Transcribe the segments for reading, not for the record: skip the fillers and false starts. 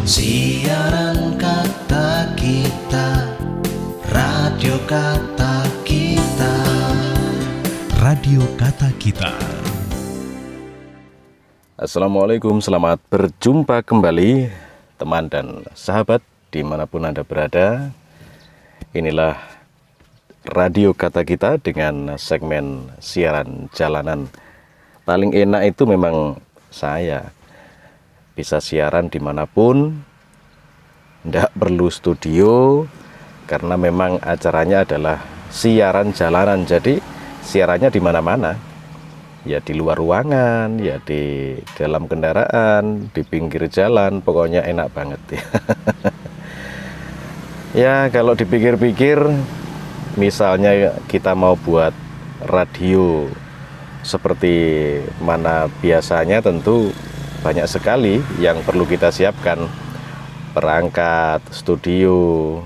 Siaran kata kita, radio kata kita, Radio Kata Kita. Assalamualaikum, selamat berjumpa kembali teman dan sahabat dimanapun Anda berada. Inilah Radio Kata Kita dengan segmen siaran jalanan. Paling enak itu memang saya bisa siaran dimanapun, tidak perlu studio, karena memang acaranya adalah siaran jalanan. Jadi siarannya di mana-mana, ya di luar ruangan, ya di dalam kendaraan, di pinggir jalan, pokoknya enak banget ya. Ya kalau dipikir-pikir, misalnya kita mau buat radio seperti mana biasanya, tentu banyak sekali yang perlu kita siapkan. Perangkat, studio,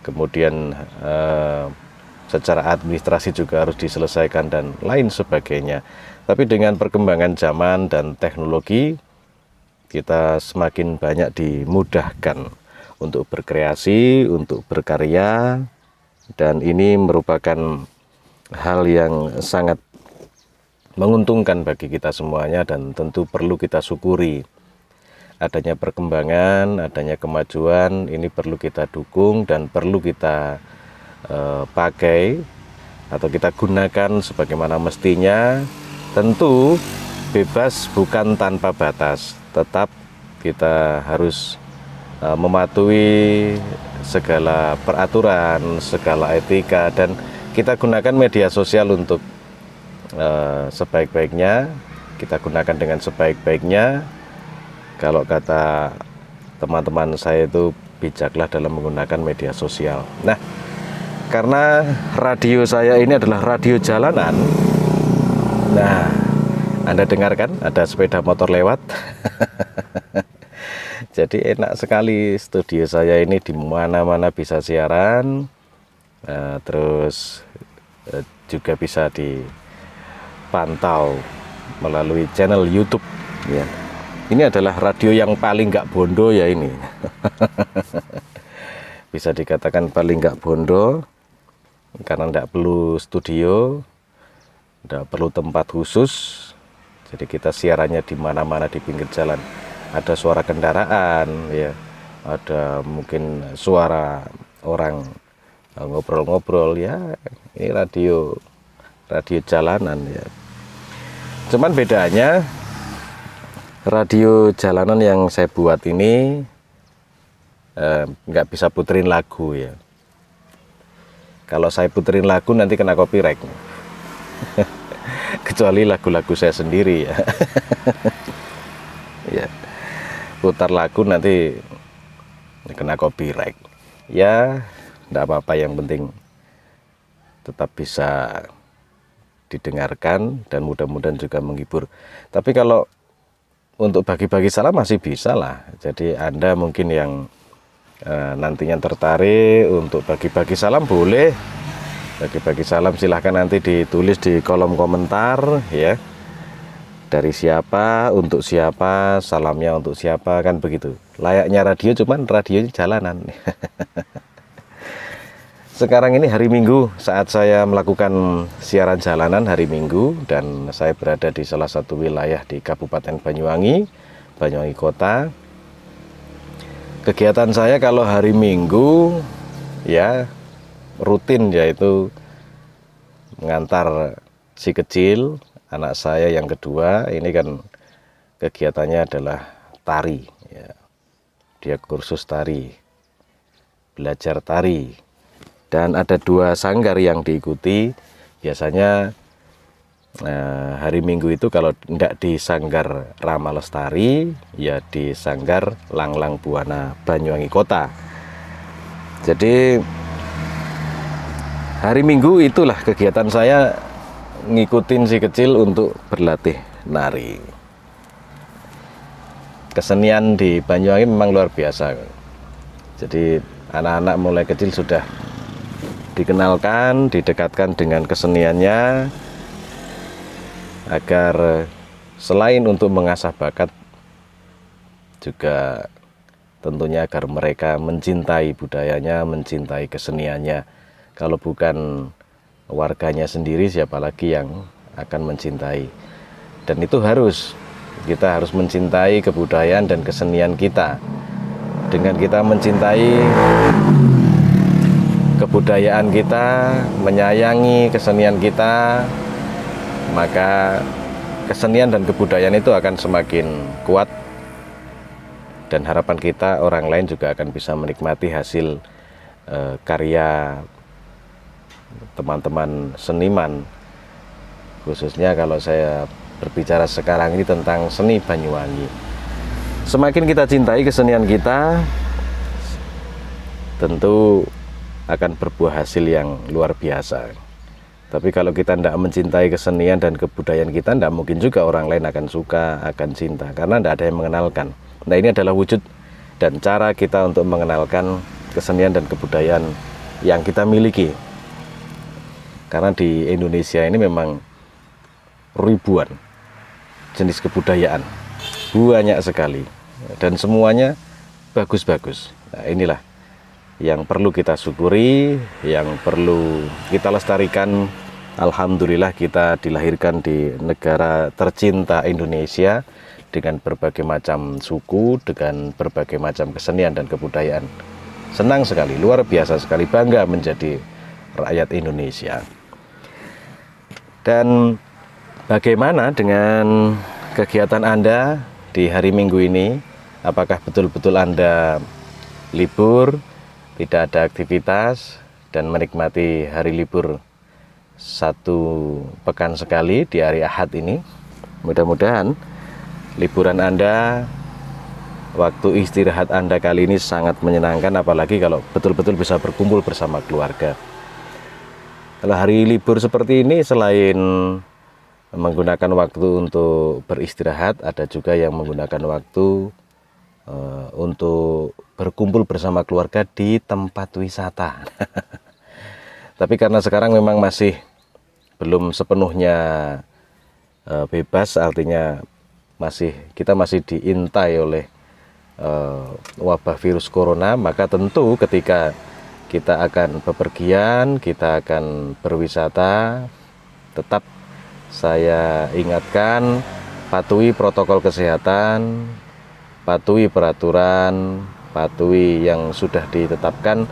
kemudian secara administrasi juga harus diselesaikan dan lain sebagainya. Tapi dengan perkembangan zaman dan teknologi, kita semakin banyak dimudahkan untuk berkreasi, untuk berkarya, dan ini merupakan hal yang sangat menguntungkan bagi kita semuanya dan tentu perlu kita syukuri. Adanya perkembangan, adanya kemajuan, ini perlu kita dukung dan perlu kita pakai atau kita gunakan sebagaimana mestinya. Tentu bebas bukan tanpa batas, tetap kita harus mematuhi segala peraturan, segala etika, dan kita gunakan media sosial untuk sebaik-baiknya. Kita gunakan dengan sebaik-baiknya. Kalau kata teman-teman saya itu, bijaklah dalam menggunakan media sosial. Nah, karena radio saya ini adalah radio jalanan. Nah, Anda dengarkan ada sepeda motor lewat. Jadi enak sekali studio saya ini, di mana-mana bisa siaran. Terus juga bisa dipantau melalui channel YouTube ya. Ini adalah radio yang paling nggak bondo ya ini. Bisa dikatakan paling nggak bondo, karena tidak perlu studio, tidak perlu tempat khusus. Jadi kita siarannya di mana-mana, di pinggir jalan. Ada suara kendaraan, ya, ada mungkin suara orang ngobrol-ngobrol, ya. Ini radio jalanan ya. Cuman bedanya, radio jalanan yang saya buat ini nggak bisa puterin lagu ya. Kalau saya puterin lagu nanti kena copyright. Kecuali lagu-lagu saya sendiri ya. Ya, putar lagu nanti kena copyright. Ya, enggak apa-apa, yang penting tetap bisa didengarkan dan mudah-mudahan juga menghibur. Tapi kalau untuk bagi-bagi salam masih bisa lah. Jadi Anda mungkin yang nantinya tertarik untuk bagi-bagi salam, boleh bagi-bagi salam, silahkan nanti ditulis di kolom komentar ya, dari siapa, untuk siapa, salamnya untuk siapa, kan begitu layaknya radio, cuman radio jalanan. Sekarang ini hari Minggu, saat saya melakukan siaran jalanan hari Minggu, dan saya berada di salah satu wilayah di Kabupaten Banyuwangi Kota. Kegiatan saya kalau hari Minggu ya rutin, yaitu mengantar si kecil, anak saya yang kedua. Ini kan kegiatannya adalah tari ya. Dia kursus tari, belajar tari, dan ada 2 sanggar yang diikuti. Biasanya hari Minggu itu kalau tidak di Sanggar Rama Lestari, ya di Sanggar Langlang Buana Banyuwangi Kota. Jadi hari Minggu itulah kegiatan saya, ngikutin si kecil untuk berlatih nari. Kesenian di Banyuwangi memang luar biasa. Jadi anak-anak mulai kecil sudah dikenalkan, didekatkan dengan keseniannya, agar selain untuk mengasah bakat, juga tentunya agar mereka mencintai budayanya, mencintai keseniannya. Kalau bukan warganya sendiri, siapa lagi yang akan mencintai? Dan itu kita harus mencintai kebudayaan dan kesenian kita. Dengan kita mencintai kebudayaan kita, menyayangi kesenian kita, maka kesenian dan kebudayaan itu akan semakin kuat, dan harapan kita orang lain juga akan bisa menikmati hasil karya teman-teman seniman. Khususnya kalau saya berbicara sekarang ini tentang seni Banyuwangi. Semakin kita cintai kesenian kita, tentu akan berbuah hasil yang luar biasa. Tapi kalau kita tidak mencintai kesenian dan kebudayaan kita, tidak mungkin juga orang lain akan suka, akan cinta, karena tidak ada yang mengenalkan. Nah, ini adalah wujud dan cara kita untuk mengenalkan kesenian dan kebudayaan yang kita miliki. Karena di Indonesia ini memang ribuan jenis kebudayaan, banyak sekali, dan semuanya bagus-bagus. Nah, inilah yang perlu kita syukuri, yang perlu kita lestarikan. Alhamdulillah kita dilahirkan di negara tercinta Indonesia dengan berbagai macam suku, dengan berbagai macam kesenian dan kebudayaan. Senang sekali, luar biasa sekali, bangga menjadi rakyat Indonesia. Dan bagaimana dengan kegiatan Anda di hari Minggu ini? Apakah betul-betul Anda libur, tidak ada aktivitas, dan menikmati hari libur 1 pekan sekali di hari Ahad ini? Mudah-mudahan liburan Anda, waktu istirahat Anda kali ini sangat menyenangkan, apalagi kalau betul-betul bisa berkumpul bersama keluarga. Kalau hari libur seperti ini, selain menggunakan waktu untuk beristirahat, ada juga yang menggunakan waktu untuk berkumpul bersama keluarga di tempat wisata. Tapi karena sekarang memang masih belum sepenuhnya bebas, artinya kita masih diintai oleh wabah virus corona, maka tentu ketika kita akan bepergian, kita akan berwisata, tetap saya ingatkan, patuhi protokol kesehatan, patuhi peraturan, patuhi yang sudah ditetapkan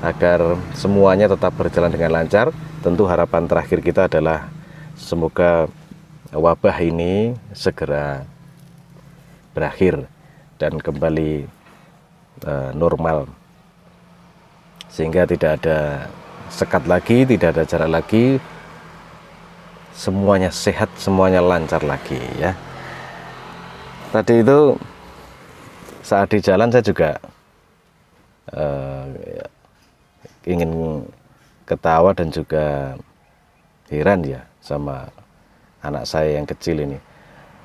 agar semuanya tetap berjalan dengan lancar. Tentu harapan terakhir kita adalah semoga wabah ini segera berakhir dan kembali normal, sehingga tidak ada sekat lagi, tidak ada jarak lagi, semuanya sehat, semuanya lancar lagi ya. Tadi itu saat di jalan saya juga ingin ketawa dan juga heran ya sama anak saya yang kecil ini.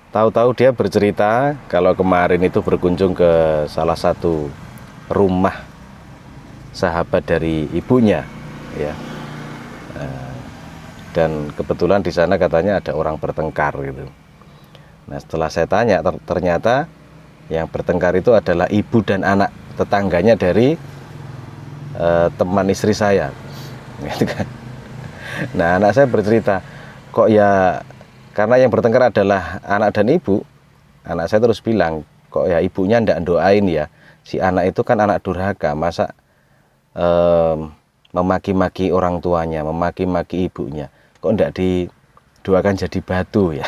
Tahu-tahu dia bercerita kalau kemarin itu berkunjung ke salah satu rumah sahabat dari ibunya ya. Dan kebetulan di sana katanya ada orang bertengkar gitu. Nah, setelah saya tanya, ternyata yang bertengkar itu adalah ibu dan anak tetangganya dari teman istri saya. Gitu kan. Nah, anak saya bercerita, kok ya, karena yang bertengkar adalah anak dan ibu. Anak saya terus bilang, kok ya ibunya ndak doain ya, si anak itu kan anak durhaka, masa memaki-maki orang tuanya, memaki-maki ibunya, kok ndak didoakan jadi batu ya.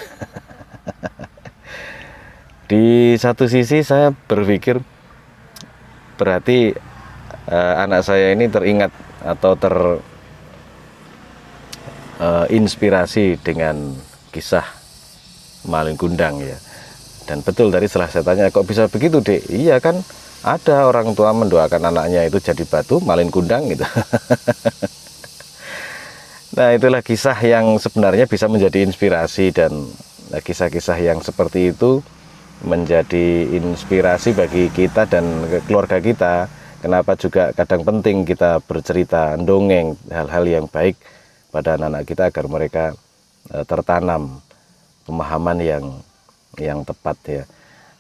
Di satu sisi saya berpikir berarti anak saya ini teringat atau terinspirasi dengan kisah Malin Kundang ya. Dan betul, tadi setelah saya tanya, kok bisa begitu Dek? Iya kan ada orang tua mendoakan anaknya itu jadi batu, Malin Kundang gitu. Nah, itulah kisah yang sebenarnya bisa menjadi inspirasi, dan kisah-kisah yang seperti itu menjadi inspirasi bagi kita dan keluarga kita. Kenapa juga kadang penting kita bercerita, dongeng hal-hal yang baik pada anak-anak kita agar mereka tertanam pemahaman yang tepat ya.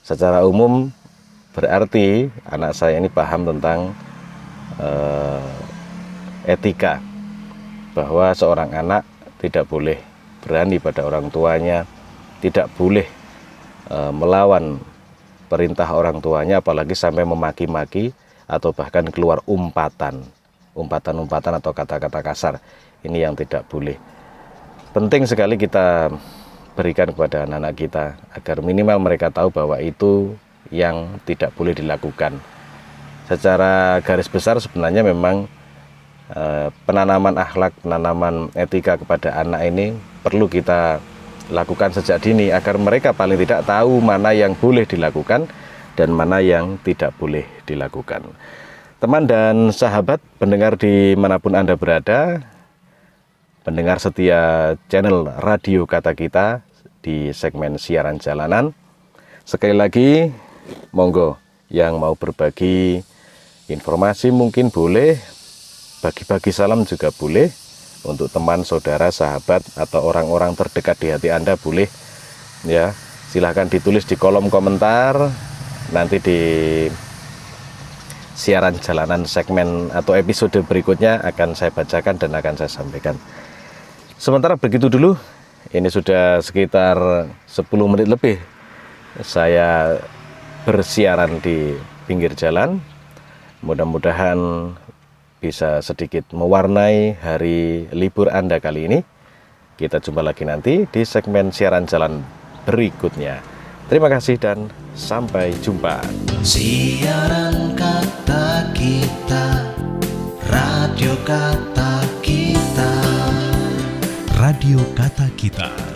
Secara umum berarti anak saya ini paham tentang etika, bahwa seorang anak tidak boleh berani pada orang tuanya, tidak boleh melawan perintah orang tuanya, apalagi sampai memaki-maki atau bahkan keluar umpatan atau kata-kata kasar. Ini yang tidak boleh. Penting sekali kita berikan kepada anak-anak kita agar minimal mereka tahu bahwa itu yang tidak boleh dilakukan. Secara garis besar sebenarnya memang penanaman akhlak, penanaman etika kepada anak ini perlu kita lakukan sejak dini agar mereka paling tidak tahu mana yang boleh dilakukan dan mana yang tidak boleh dilakukan. Teman dan sahabat pendengar dimanapun Anda berada, pendengar setia channel Radio Kata Kita di segmen siaran jalanan, sekali lagi monggo yang mau berbagi informasi mungkin boleh, bagi-bagi salam juga boleh, untuk teman, saudara, sahabat atau orang-orang terdekat di hati Anda boleh ya. Silahkan ditulis di kolom komentar, nanti di siaran jalanan segmen atau episode berikutnya akan saya bacakan dan akan saya sampaikan. Sementara begitu dulu, ini sudah sekitar 10 menit lebih saya bersiaran di pinggir jalan. Mudah-mudahan bisa sedikit mewarnai hari libur Anda kali ini. Kita jumpa lagi nanti di segmen siaran jalan berikutnya. Terima kasih dan sampai jumpa. Siaran kata kita, Radio Kata Kita. Radio Kata Kita.